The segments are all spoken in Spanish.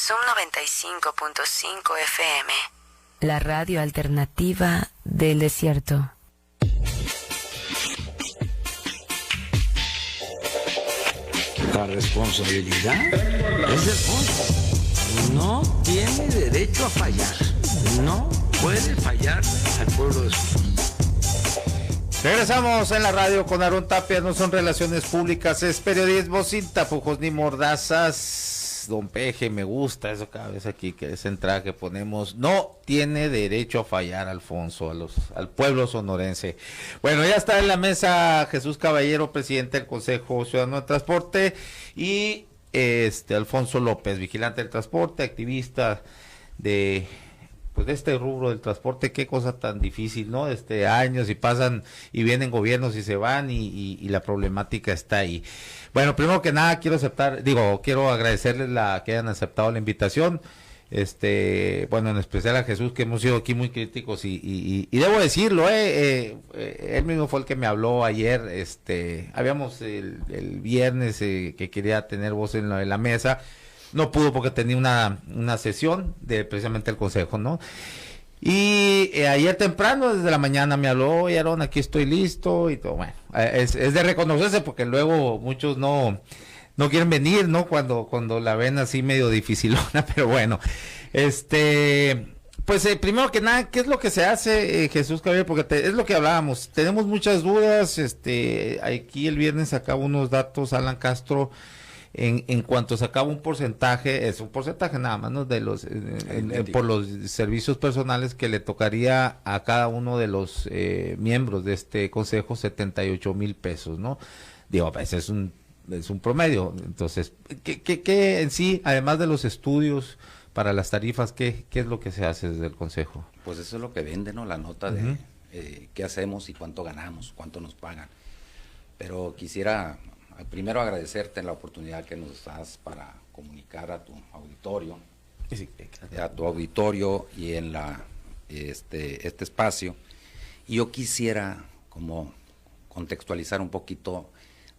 Zoom 95.5 FM. La radio alternativa del desierto. La responsabilidad es del Fonso. No tiene derecho a fallar. No puede fallar al pueblo de su país. Regresamos en la radio con Aarón Tapia. No son relaciones públicas, es periodismo sin tapujos ni mordazas. Don Peje, me gusta eso cada vez aquí, que esa entrada que ponemos. No tiene derecho a fallar, Alfonso, al pueblo sonorense. Bueno, ya está en la mesa Jesús Caballero, presidente del Consejo Ciudadano de Transporte, y Alfonso López, vigilante del transporte, activista de este rubro del transporte. Qué cosa tan difícil, ¿no? Años y pasan y vienen gobiernos y se van y la problemática está ahí. Bueno, primero que nada quiero agradecerles que hayan aceptado la invitación. En especial a Jesús, que hemos sido aquí muy críticos y debo decirlo, él mismo fue el que me habló ayer. Habíamos el viernes que quería tener voz en la mesa. No pudo porque tenía una sesión de precisamente el consejo, ¿no? Y ayer temprano, desde la mañana, me habló: oye, Aarón, aquí estoy listo y todo. Bueno, es de reconocerse, porque luego muchos no quieren venir, ¿no? Cuando la ven así medio dificilona, pero bueno. Primero que nada, ¿qué es lo que se hace, Jesús Caballero? Porque es lo que hablábamos, tenemos muchas dudas. Aquí el viernes sacaba unos datos Alan Castro, en cuanto sacaba un porcentaje, es un porcentaje nada más, ¿no? De los por los servicios personales que le tocaría a cada uno de los miembros de este consejo, 78,000 pesos, ¿no? Digo, pues es un promedio. Entonces, ¿qué en sí, además de los estudios para las tarifas, qué es lo que se hace desde el consejo? Pues eso es lo que vende, ¿no? La nota de qué hacemos y cuánto ganamos, cuánto nos pagan. Pero quisiera primero agradecerte la oportunidad que nos das para comunicar a tu auditorio, y en este espacio. Y yo quisiera como contextualizar un poquito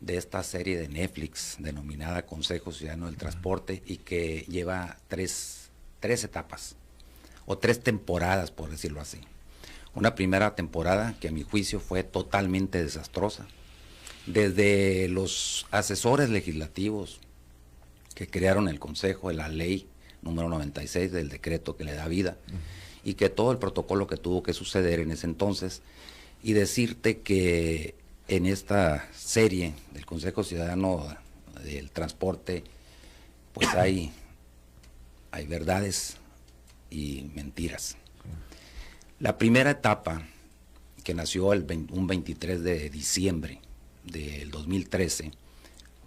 de esta serie de Netflix denominada Consejo Ciudadano del Transporte, y que lleva tres etapas o 3 temporadas, por decirlo así. Una primera temporada que a mi juicio fue totalmente desastrosa. Desde los asesores legislativos que crearon el Consejo, de la ley número 96 del decreto que le da vida, y que todo el protocolo que tuvo que suceder en ese entonces, y decirte que en esta serie del Consejo Ciudadano del Transporte, pues hay verdades y mentiras. La primera etapa, que nació un 23 de diciembre del 2013,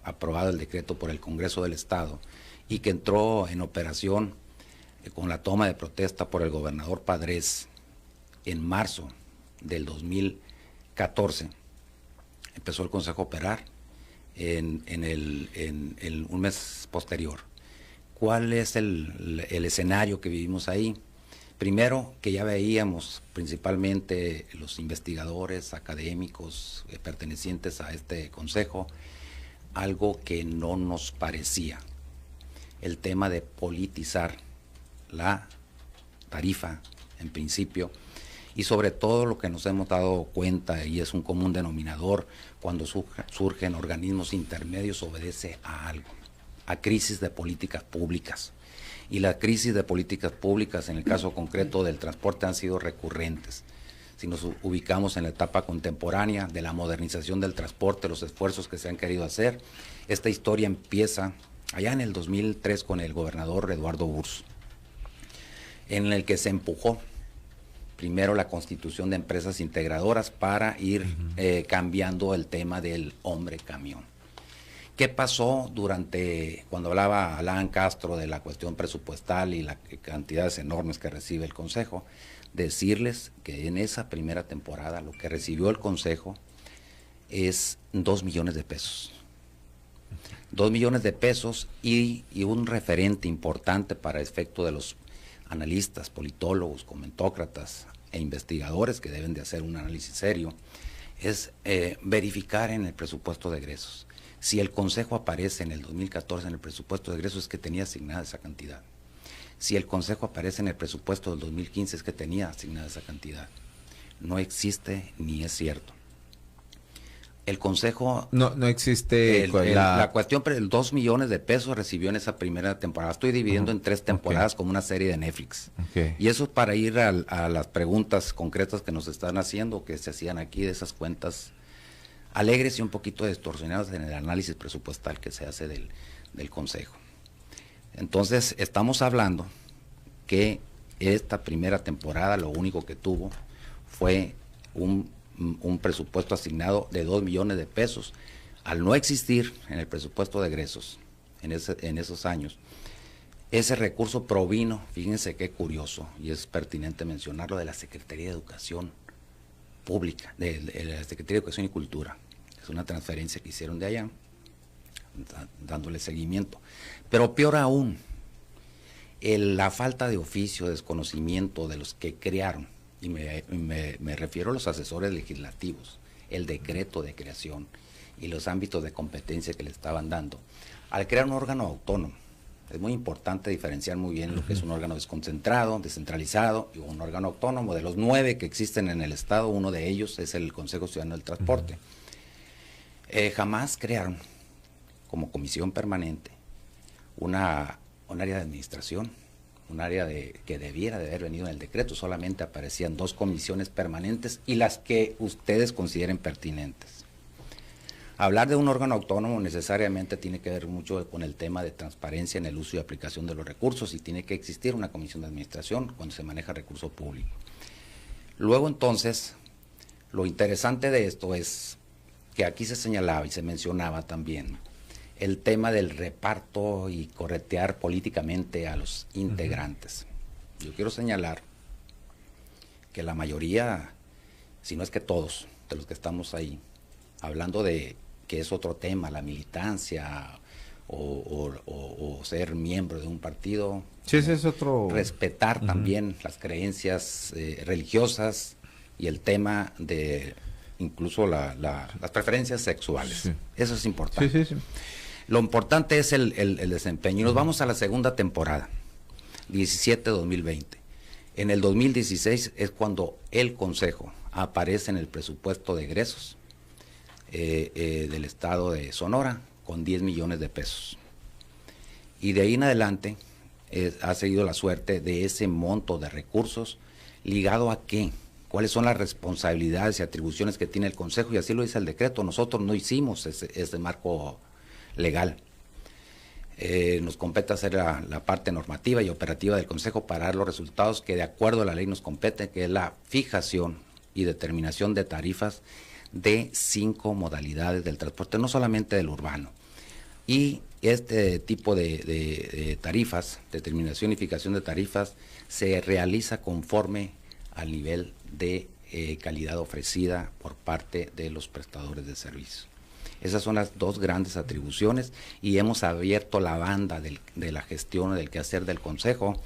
aprobado el decreto por el Congreso del Estado, y que entró en operación con la toma de protesta por el gobernador Padres en marzo del 2014. Empezó el Consejo a operar en un mes posterior. ¿Cuál es el escenario que vivimos ahí? Primero, que ya veíamos principalmente los investigadores académicos pertenecientes a este consejo, algo que no nos parecía: el tema de politizar la tarifa en principio, y sobre todo lo que nos hemos dado cuenta, y es un común denominador, cuando surgen organismos intermedios, obedece a algo, a crisis de políticas públicas. Y las crisis de políticas públicas, en el caso concreto del transporte, han sido recurrentes. Si nos ubicamos en la etapa contemporánea de la modernización del transporte, los esfuerzos que se han querido hacer, esta historia empieza allá en el 2003 con el gobernador Eduardo Burz, en el que se empujó primero la constitución de empresas integradoras para ir cambiando el tema del hombre camión. ¿Qué pasó cuando hablaba Alan Castro de la cuestión presupuestal y las cantidades enormes que recibe el Consejo? Decirles que en esa primera temporada lo que recibió el Consejo es 2 millones de pesos. 2 millones de pesos y un referente importante para efecto de los analistas, politólogos, comentócratas e investigadores que deben de hacer un análisis serio, es verificar en el presupuesto de egresos. Si el Consejo aparece en el 2014 en el presupuesto de egresos, es que tenía asignada esa cantidad. Si el Consejo aparece en el presupuesto del 2015 es que tenía asignada esa cantidad. No existe ni es cierto. El Consejo... No existe... la cuestión, pero el 2 millones de pesos recibió en esa primera temporada. Estoy dividiendo en 3 temporadas como una serie de Netflix. Y eso es para ir a las preguntas concretas que nos están haciendo, que se hacían aquí de esas cuentas alegres y un poquito distorsionadas en el análisis presupuestal que se hace del Consejo. Entonces, estamos hablando que esta primera temporada lo único que tuvo fue un presupuesto asignado de 2 millones de pesos. Al no existir en el presupuesto de egresos en esos años, ese recurso provino, fíjense qué curioso, y es pertinente mencionarlo, de la Secretaría de Educación Pública, de la Secretaría de Educación y Cultura. Es una transferencia que hicieron de allá, dándole seguimiento. Pero peor aún, la falta de oficio, desconocimiento de los que crearon, y me refiero a los asesores legislativos, el decreto de creación y los ámbitos de competencia que le estaban dando, al crear un órgano autónomo. Es muy importante diferenciar muy bien lo que es un órgano desconcentrado, descentralizado y un órgano autónomo. De los 9 que existen en el Estado, uno de ellos es el Consejo Ciudadano del Transporte. Jamás crearon como comisión permanente un área de administración, un área que debiera de haber venido en el decreto. Solamente aparecían 2 comisiones permanentes y las que ustedes consideren pertinentes. Hablar de un órgano autónomo necesariamente tiene que ver mucho con el tema de transparencia en el uso y aplicación de los recursos, y tiene que existir una comisión de administración cuando se maneja recurso público. Luego, entonces, lo interesante de esto es que aquí se señalaba y se mencionaba también el tema del reparto y corretear políticamente a los integrantes. Yo quiero señalar que la mayoría, si no es que todos, de los que estamos ahí, hablando de que es otro tema, la militancia o ser miembro de un partido, sí, ese es otro... respetar también las creencias religiosas y el tema de incluso las preferencias sexuales. Sí. Eso es importante. Sí. Lo importante es el desempeño. Y nos vamos a la segunda temporada, 17-2020. En el 2016 es cuando el Consejo aparece en el presupuesto de egresos del Estado de Sonora con 10 millones de pesos. Y de ahí en adelante ha seguido la suerte de ese monto de recursos ligado a qué, cuáles son las responsabilidades y atribuciones que tiene el Consejo, y así lo dice el decreto. Nosotros no hicimos ese marco legal. Nos compete hacer la parte normativa y operativa del Consejo para dar los resultados que de acuerdo a la ley nos compete, que es la fijación y determinación de tarifas de 5 modalidades del transporte, no solamente del urbano. Y este tipo de tarifas, determinación y fijación de tarifas, se realiza conforme al nivel de calidad ofrecida por parte de los prestadores de servicios. Esas son las 2 grandes atribuciones, y hemos abierto la banda de la gestión, del quehacer del Consejo,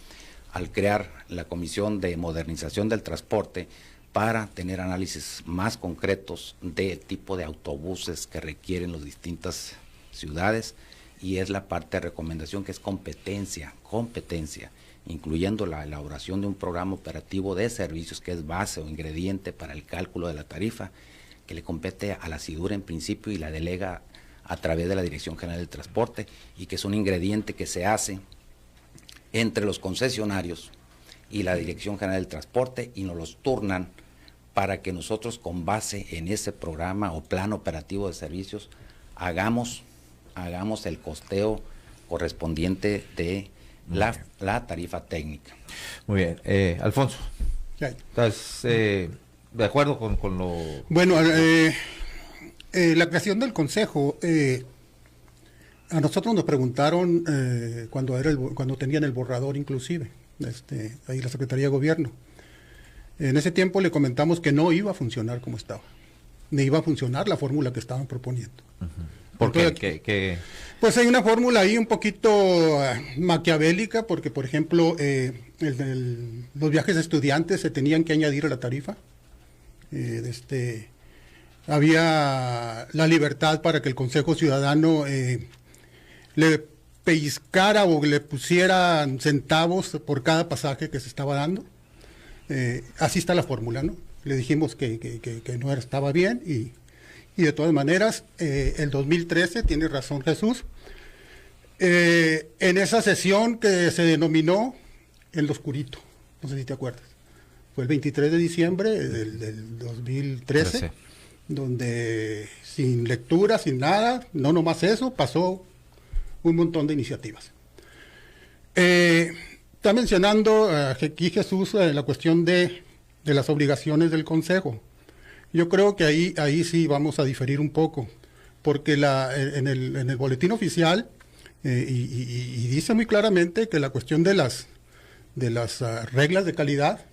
al crear la Comisión de Modernización del Transporte, para tener análisis más concretos del tipo de autobuses que requieren las distintas ciudades, y es la parte de recomendación que es competencia, incluyendo la elaboración de un programa operativo de servicios que es base o ingrediente para el cálculo de la tarifa, que le compete a la SIDUR en principio y la delega a través de la Dirección General del Transporte, y que es un ingrediente que se hace entre los concesionarios y la Dirección General del Transporte, y nos los turnan para que nosotros, con base en ese programa o plan operativo de servicios, hagamos el costeo correspondiente de la tarifa técnica. Muy bien. Alfonso, ¿estás de acuerdo con lo...? Bueno, la creación del Consejo, a nosotros nos preguntaron cuando tenían el borrador inclusive, ahí la Secretaría de Gobierno. En ese tiempo le comentamos que no iba a funcionar como estaba, ni iba a funcionar la fórmula que estaban proponiendo. ¿Por qué? Pues hay una fórmula ahí un poquito maquiavélica, porque por ejemplo los viajes de estudiantes se tenían que añadir a la tarifa. Había la libertad para que el Consejo Ciudadano le pellizcara o le pusieran centavos por cada pasaje que se estaba dando. Así está la fórmula, ¿no? Le dijimos que no estaba bien y de todas maneras, el 2013, tiene razón Jesús, en esa sesión que se denominó El Oscurito, no sé si te acuerdas, fue el 23 de diciembre del 2013, donde sin lectura, sin nada, no nomás eso, pasó un montón de iniciativas. Está mencionando aquí Jesús la cuestión de las obligaciones del Consejo. Yo creo que ahí sí vamos a diferir un poco, porque en el boletín oficial y dice muy claramente que la cuestión de las reglas de calidad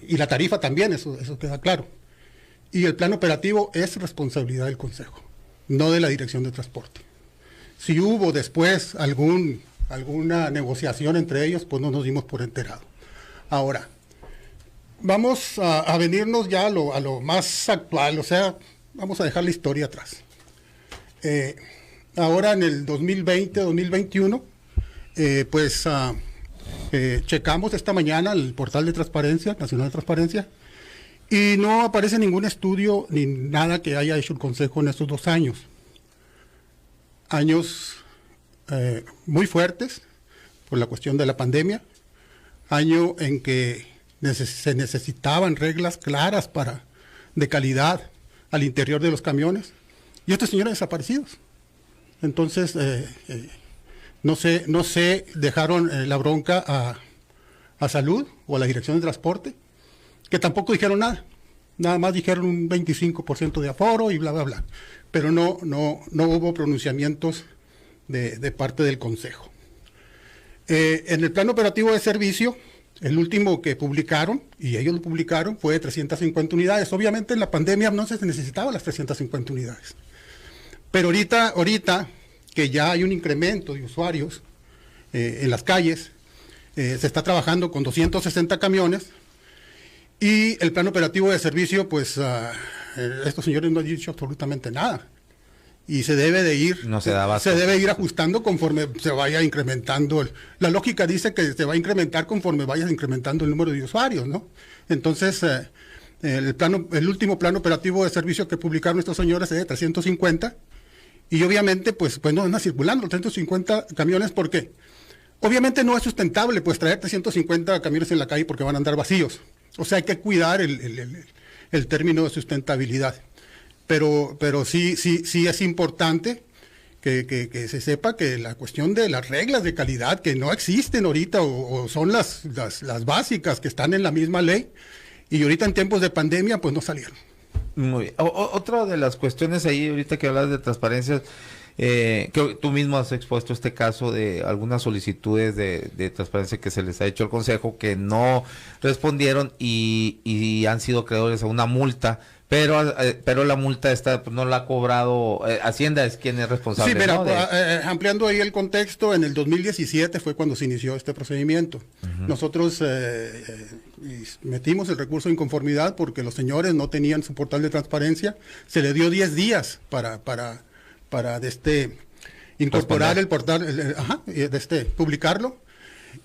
y la tarifa también, eso queda claro. Y el plan operativo es responsabilidad del Consejo, no de la Dirección de Transporte. Si hubo después alguna negociación entre ellos, pues no nos dimos por enterado. Ahora, vamos a venirnos ya a lo más actual, o sea, vamos a dejar la historia atrás. Ahora en el 2020, 2021, checamos esta mañana el portal de Transparencia, Nacional de Transparencia, y no aparece ningún estudio ni nada que haya hecho el Consejo en estos 2 años. Años muy fuertes por la cuestión de la pandemia, año en que se necesitaban reglas claras de calidad al interior de los camiones, y estos señores desaparecidos. Entonces, no sé, dejaron la bronca a Salud o a la Dirección de Transporte, que tampoco dijeron nada más dijeron un 25% de aforo y bla, bla, bla, pero no hubo pronunciamientos de parte del Consejo. En el plan operativo de servicio, el último que publicaron, y ellos lo publicaron, fue de 350 unidades. Obviamente en la pandemia no se necesitaban las 350 unidades. Pero ahorita que ya hay un incremento de usuarios en las calles, se está trabajando con 260 camiones, y el plan operativo de servicio, pues estos señores no han dicho absolutamente nada. Y se debe de ir, se debe ir ajustando conforme se vaya incrementando. La lógica dice que se va a incrementar conforme vaya incrementando el número de usuarios, ¿no? Entonces, el último plan operativo de servicio que publicaron estos señores es de 350, y obviamente, pues no andan circulando 350 camiones, porque obviamente no es sustentable, pues traer 350 camiones en la calle porque van a andar vacíos. O sea, hay que cuidar el término de sustentabilidad. Pero sí es importante que se sepa que la cuestión de las reglas de calidad que no existen ahorita o son las básicas que están en la misma ley, y ahorita en tiempos de pandemia pues no salieron. Muy bien. Otra de las cuestiones ahí, ahorita que hablas de transparencia, que tú mismo has expuesto este caso de algunas solicitudes de transparencia que se les ha hecho al Consejo que no respondieron y han sido acreedores a una multa. Pero la multa esta no la ha cobrado, Hacienda es quien es responsable. Sí, mira, ¿no? Ampliando ahí el contexto, en el 2017 fue cuando se inició este procedimiento. Uh-huh. Nosotros metimos el recurso de inconformidad porque los señores no tenían su portal de transparencia. Se le dio 10 días para incorporar el portal, publicarlo.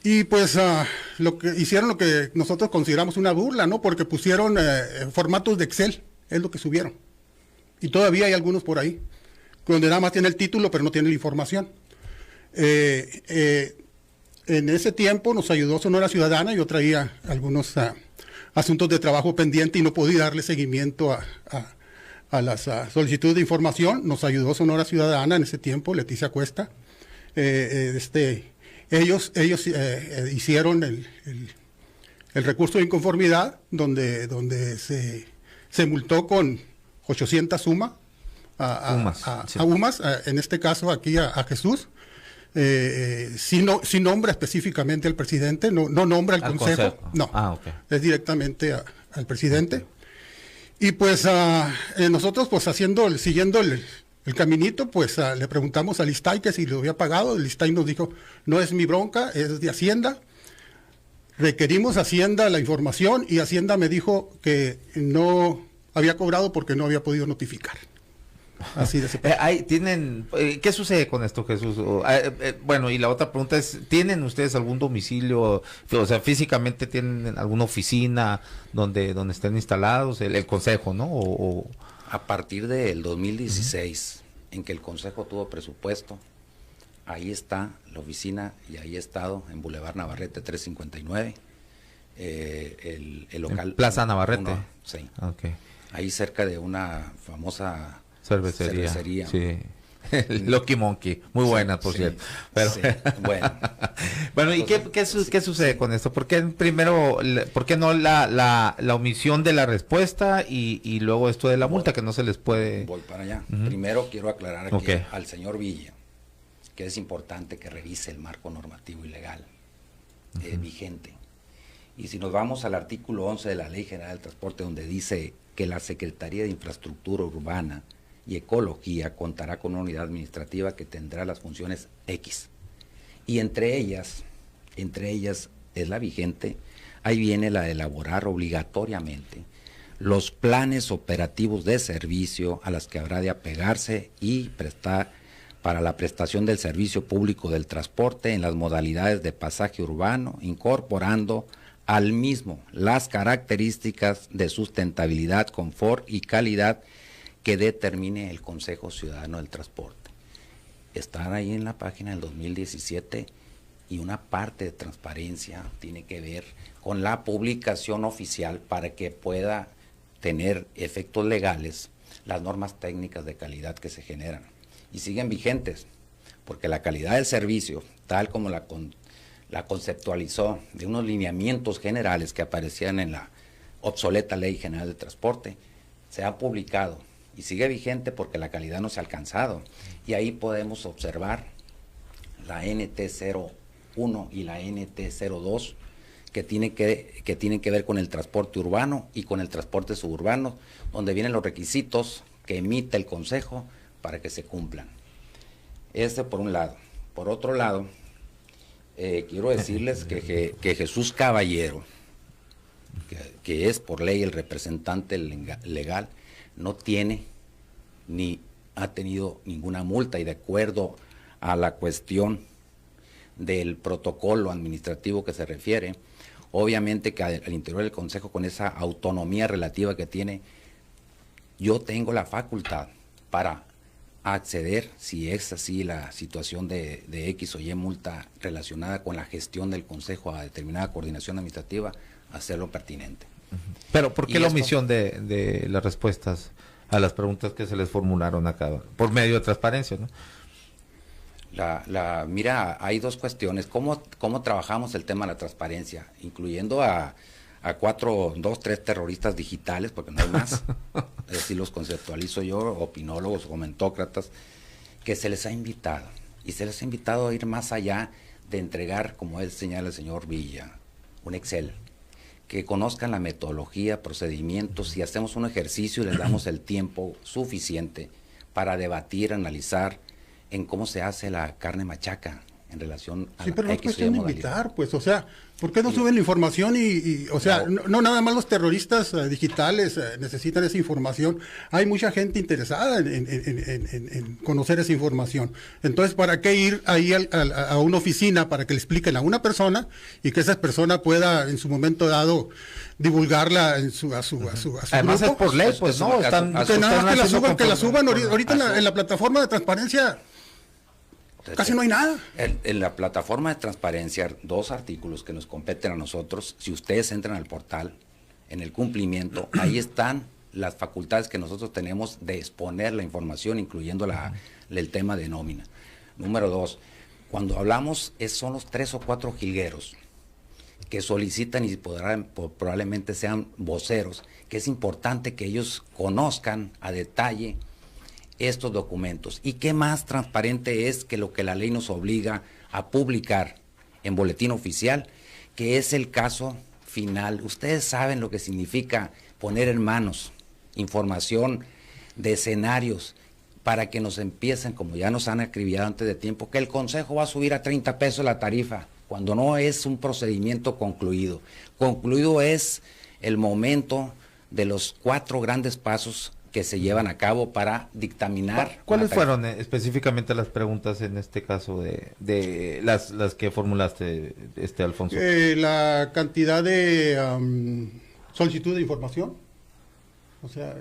Y pues lo que nosotros consideramos una burla, ¿no? Porque pusieron formatos de Excel, es lo que subieron. Y todavía hay algunos por ahí, donde nada más tiene el título, pero no tiene la información. En ese tiempo nos ayudó Sonora Ciudadana. Yo traía algunos asuntos de trabajo pendiente y no podía darle seguimiento a las solicitudes de información. Nos ayudó Sonora Ciudadana en ese tiempo, Leticia Cuesta. Ellos hicieron el recurso de inconformidad donde se multó con 800 UMAS, en este caso aquí a Jesús, sin nombra específicamente al presidente, no nombra al consejo. No, okay. Es directamente al presidente. Y pues nosotros pues siguiendo el caminito, pues le preguntamos al ISTAI que si lo había pagado. El ISTAI nos dijo, no es mi bronca, es de Hacienda. Requerimos a Hacienda la información y Hacienda me dijo que no había cobrado porque no había podido notificar. Así de ¿Qué sucede con esto, Jesús? Bueno, y la otra pregunta es, ¿tienen ustedes algún domicilio, o sea, físicamente tienen alguna oficina donde estén instalados, el consejo, ¿no? A partir del 2016, en que el consejo tuvo presupuesto, ahí está la oficina y ahí he estado en Boulevard Navarrete 359, el local. En Plaza Navarrete. Sí. Okay. Ahí cerca de una famosa cervecería. Sí. Lucky Monkey, muy buena, por cierto. Pero, sí, bueno. Bueno, ¿y qué sucede con esto? ¿Por qué no la omisión de la respuesta y luego esto de la multa que no se les puede? Voy para allá. Primero quiero aclarar aquí al señor Villa que es importante que revise el marco normativo y legal vigente. Y si nos vamos al artículo 11 de la Ley General del Transporte, donde dice que la Secretaría de Infraestructura Urbana y Ecología contará con una unidad administrativa que tendrá las funciones X. Y entre ellas es la vigente, ahí viene la de elaborar obligatoriamente los planes operativos de servicio a las que habrá de apegarse y prestar para la prestación del servicio público del transporte en las modalidades de pasaje urbano, incorporando al mismo las características de sustentabilidad, confort y calidad que determine el Consejo Ciudadano del Transporte. Están ahí en la página del 2017 y una parte de transparencia tiene que ver con la publicación oficial para que pueda tener efectos legales las normas técnicas de calidad que se generan. Y siguen vigentes, porque la calidad del servicio, tal como la conceptualizó de unos lineamientos generales que aparecían en la obsoleta Ley General de Transporte, se ha publicado y sigue vigente porque la calidad no se ha alcanzado. Y ahí podemos observar la NT01 y la NT02 que tienen que ver con el transporte urbano y con el transporte suburbano, donde vienen los requisitos que emite el Consejo para que se cumplan. Por un lado. Por otro lado, quiero decirles que Jesús Caballero, que es por ley el representante legal, no tiene ni ha tenido ninguna multa, y de acuerdo a la cuestión del protocolo administrativo que se refiere, obviamente que al interior del Consejo, con esa autonomía relativa que tiene, yo tengo la facultad para acceder, si es así la situación de X o Y multa relacionada con la gestión del Consejo a determinada coordinación administrativa, hacerlo pertinente. Pero ¿por qué la omisión de las respuestas a las preguntas que se les formularon acá? Por medio de transparencia, ¿no? Mira, hay dos cuestiones. ¿Cómo trabajamos el tema de la transparencia? Incluyendo a 3 terroristas digitales, porque no hay más, así los conceptualizo yo, opinólogos, comentócratas, que se les ha invitado, y se les ha invitado a ir más allá de entregar, como él señala el señor Villa, un Excel, que conozcan la metodología, procedimientos, y hacemos un ejercicio y les damos el tiempo suficiente para debatir, analizar en cómo se hace la carne machaca en relación a pero no es cuestión de invitar, pues, o sea, ¿por qué no Sí. suben la información o sea, no nada más los terroristas digitales necesitan esa información, hay mucha gente interesada en conocer esa información, entonces, ¿para qué ir ahí a una oficina para que le expliquen a una persona y que esa persona pueda en su momento dado divulgarla a su Además grupo? es por ley, pues, ¿no? Que nada más que la suban ahorita en la plataforma de transparencia. Casi no hay nada. En la plataforma de transparencia, 2 artículos que nos competen a nosotros. Si ustedes entran al portal, en el cumplimiento, ahí están las facultades que nosotros tenemos de exponer la información, incluyendo el tema de nómina. Número 2, cuando hablamos, son los 3 o 4 jilgueros que solicitan y probablemente sean voceros, que es importante que ellos conozcan a detalle estos documentos. ¿Y qué más transparente es que lo que la ley nos obliga a publicar en boletín oficial, que es el caso final? Ustedes saben lo que significa poner en manos información de escenarios para que nos empiecen, como ya nos han acribillado antes de tiempo, que el Consejo va a subir a 30 pesos la tarifa, cuando no es un procedimiento concluido. Concluido es el momento de los 4 grandes pasos que se llevan a cabo para dictaminar. ¿Cuáles fueron específicamente las preguntas en este caso de las que formulaste, Alfonso? La cantidad de solicitud de información, o sea,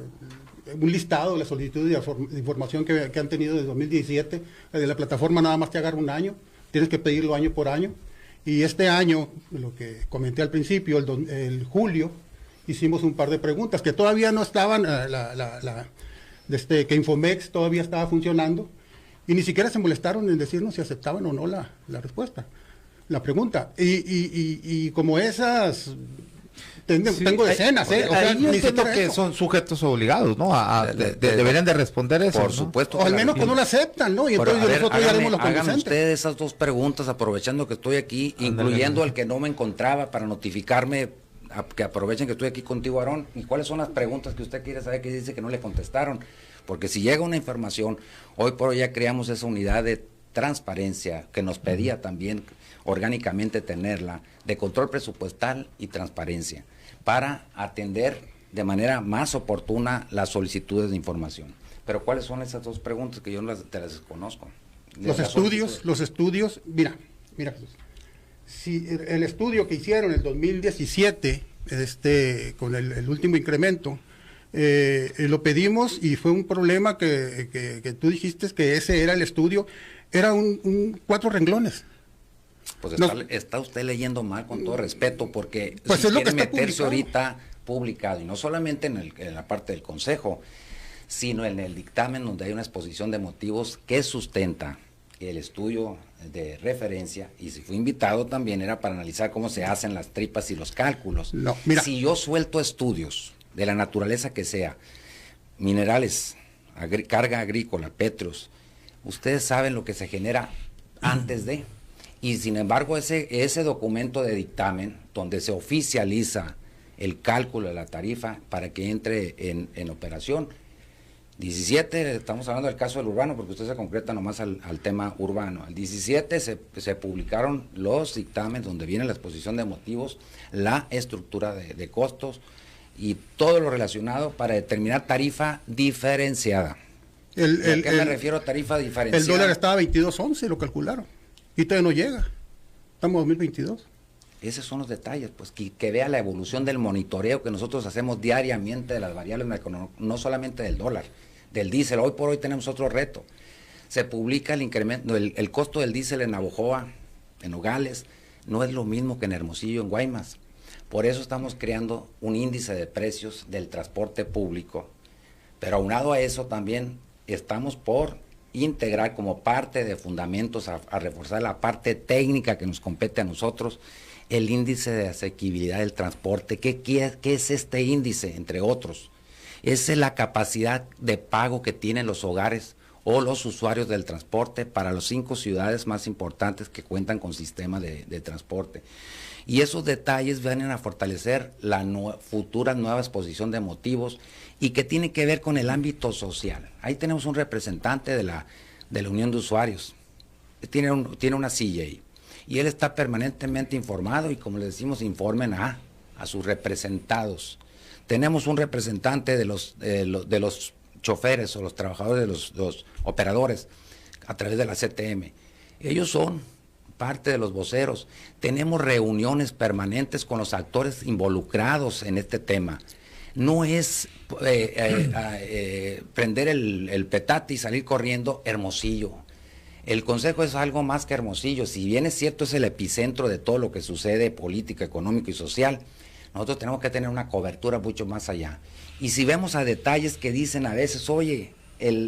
un listado de las solicitudes de información que han tenido desde 2017, de la plataforma nada más te agarra un año, tienes que pedirlo año por año, y este año, lo que comenté al principio, el julio, hicimos un par de preguntas que todavía no estaban, que Infomex todavía estaba funcionando, y ni siquiera se molestaron en decirnos si aceptaban o no la respuesta, la pregunta. Y como esas, tengo decenas, o sea, yo entiendo que son sujetos obligados, ¿no? Deberían de responder eso. Por ¿no? supuesto. O al menos que no la aceptan, ¿no? Y pero entonces nosotros ya haremos lo hagan conducente. ustedes esas dos preguntas, aprovechando que estoy aquí, incluyendo al que no me encontraba, para notificarme, que aprovechen que estoy aquí contigo, Aarón. ¿Y cuáles son las preguntas que usted quiere saber que dice que no le contestaron? Porque si llega una información, hoy por hoy ya creamos esa unidad de transparencia que nos pedía también orgánicamente tenerla, de control presupuestal y transparencia, para atender de manera más oportuna las solicitudes de información. Pero ¿cuáles son esas dos preguntas que yo te las desconozco? Los estudios, mira, si el estudio que hicieron en el 2017, con el último incremento, lo pedimos y fue un problema que tú dijiste que ese era el estudio, era 4 renglones. Pues está usted leyendo mal, con todo respeto, porque pues si es lo quiere que está meterse publicado. ahorita publicado, y no solamente en la parte del Consejo, sino en el dictamen donde hay una exposición de motivos que sustenta el estudio de referencia, y si fui invitado también era para analizar cómo se hacen las tripas y los cálculos. No, mira. Si yo suelto estudios de la naturaleza que sea, minerales, carga agrícola, petros, ustedes saben lo que se genera antes de, y sin embargo ese documento de dictamen donde se oficializa el cálculo de la tarifa para que entre en operación. 17, estamos hablando del caso del urbano, porque usted se concreta nomás al tema urbano. El 17 se publicaron los dictámenes donde viene la exposición de motivos, la estructura de costos y todo lo relacionado para determinar tarifa diferenciada. ¿A qué me refiero a tarifa diferenciada? El dólar estaba a 22.11, lo calcularon, y todavía no llega. Estamos en 2022. Esos son los detalles, pues que vea la evolución del monitoreo que nosotros hacemos diariamente de las variables macroeconómicas, no solamente del dólar, del diésel. Hoy por hoy tenemos otro reto. Se publica el incremento, el costo del diésel en Navojoa, en Nogales, no es lo mismo que en Hermosillo, en Guaymas. Por eso estamos creando un índice de precios del transporte público. Pero aunado a eso también estamos por integrar como parte de fundamentos a reforzar la parte técnica que nos compete a nosotros, el índice de asequibilidad del transporte. ¿Qué es este índice? Entre otros, es la capacidad de pago que tienen los hogares o los usuarios del transporte para las 5 ciudades más importantes que cuentan con sistema de transporte. Y esos detalles vienen a fortalecer la futura nueva exposición de motivos y que tiene que ver con el ámbito social. Ahí tenemos un representante de la Unión de Usuarios, tiene una silla ahí. Y él está permanentemente informado y, como le decimos, informen a sus representados. Tenemos un representante de los choferes o los trabajadores de los operadores a través de la CTM. Ellos son parte de los voceros. Tenemos reuniones permanentes con los actores involucrados en este tema. No es prender el petate y salir corriendo. Hermosillo. El Consejo es algo más que Hermosillo. Si bien es cierto, es el epicentro de todo lo que sucede político, económico y social, nosotros tenemos que tener una cobertura mucho más allá. Y si vemos a detalles que dicen a veces, oye,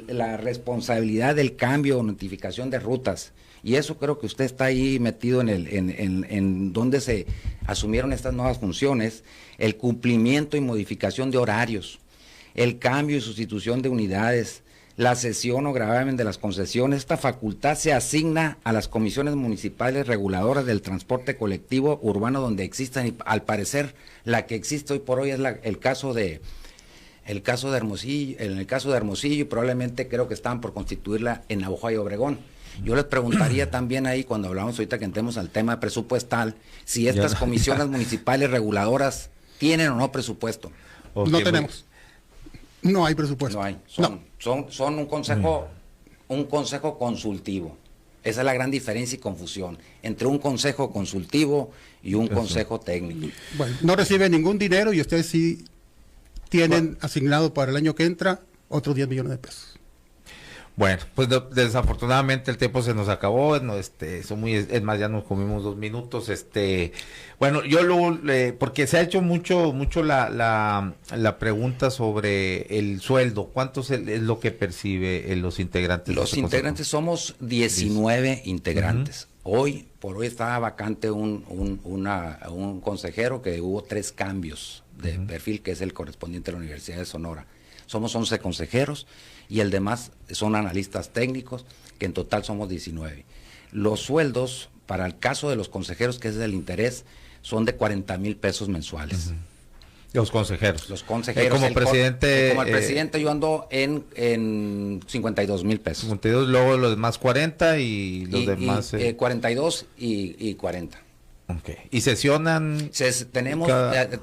la responsabilidad del cambio o notificación de rutas, y eso creo que usted está ahí metido en donde se asumieron estas nuevas funciones, el cumplimiento y modificación de horarios, el cambio y sustitución de unidades, la cesión o gravamen de las concesiones. Esta facultad se asigna a las comisiones municipales reguladoras del transporte colectivo urbano donde existan, y al parecer la que existe hoy por hoy es el caso de Hermosillo, en el caso de Hermosillo, y probablemente creo que están por constituirla en Navojoa y Obregón. Yo les preguntaría también ahí, cuando hablamos ahorita que entremos al tema presupuestal, si estas comisiones municipales reguladoras tienen o no presupuesto. Okay, no tenemos. No hay presupuesto. No hay. No. Son un consejo consultivo. Esa es la gran diferencia y confusión entre un consejo consultivo y un consejo técnico. Bueno, no recibe ningún dinero y ustedes sí tienen asignado para el año que entra otros 10 millones de pesos. Bueno, pues desafortunadamente el tiempo se nos acabó, no, es más, ya nos comimos 2 minutos, bueno, yo porque se ha hecho mucho la pregunta sobre el sueldo, ¿cuánto es lo que percibe los integrantes? Los integrantes somos 19 integrantes. Hoy por hoy estaba vacante un consejero, que hubo 3 cambios de perfil, que es el correspondiente a la Universidad de Sonora. Somos 11 consejeros y el demás son analistas técnicos, que en total somos 19. Los sueldos, para el caso de los consejeros, que es del interés, son de 40,000 pesos mensuales. Los consejeros. Los consejeros. Como presidente. Como el presidente, yo ando en 52,000 pesos. 52, luego los demás 40 y los demás. 42 y 40. Okay. ¿Y sesionan?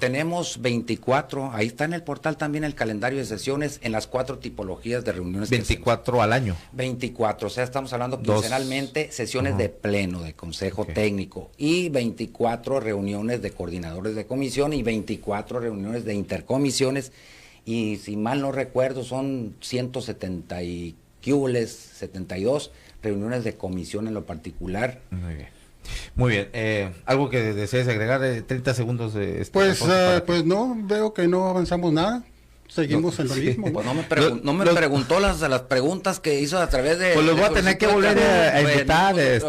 Tenemos 24, ahí está en el portal también el calendario de sesiones en las 4 tipologías de reuniones. 24 al año. 24, o sea, estamos hablando quincenalmente, sesiones de pleno, de consejo técnico, y 24 reuniones de coordinadores de comisión y 24 reuniones de intercomisiones, y si mal no recuerdo son 172 reuniones de comisión en lo particular. Muy bien. Muy bien, ¿algo que desees agregar? 30 segundos. Pues no, veo que no avanzamos nada. Seguimos en lo mismo. Pues no me preguntó las preguntas que hizo a través de... Pues los voy a tener que volver a invitar el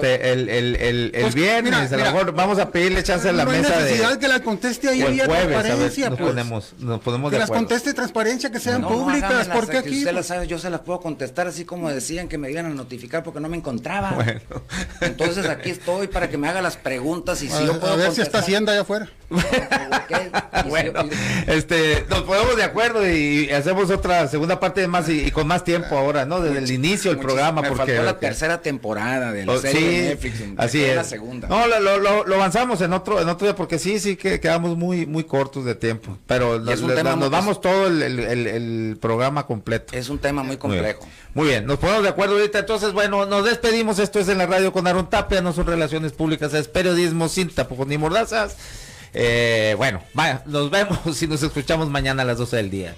viernes. A lo mejor vamos a pedirle chance a la mesa. No hay necesidad que la conteste ahí vía transparencia. Nos ponemos de acuerdo. Que las conteste transparencia, que sean públicas. ¿Por qué aquí? Usted las sabe, yo se las puedo contestar así como decían que me iban a notificar porque no me encontraba. Bueno. Entonces aquí estoy para que me haga las preguntas y si yo puedo a ver contestar. si está Hacienda allá afuera. Bueno, nos ponemos de acuerdo y hacemos otra segunda parte más y con más tiempo ahora, ¿no? Desde el inicio del programa. Me porque faltó la tercera temporada de la serie de Netflix. Así es. La segunda. No, lo avanzamos en otro día porque sí que quedamos muy cortos de tiempo, pero nos vamos todo el programa completo. Es un tema muy complejo. Muy bien, nos ponemos de acuerdo ahorita, entonces bueno, nos despedimos. Esto es En la Radio con Aarón Tapia, no son relaciones públicas, es periodismo sin tapujos ni mordazas. Bueno, vaya, nos vemos y nos escuchamos mañana a las 12 del día.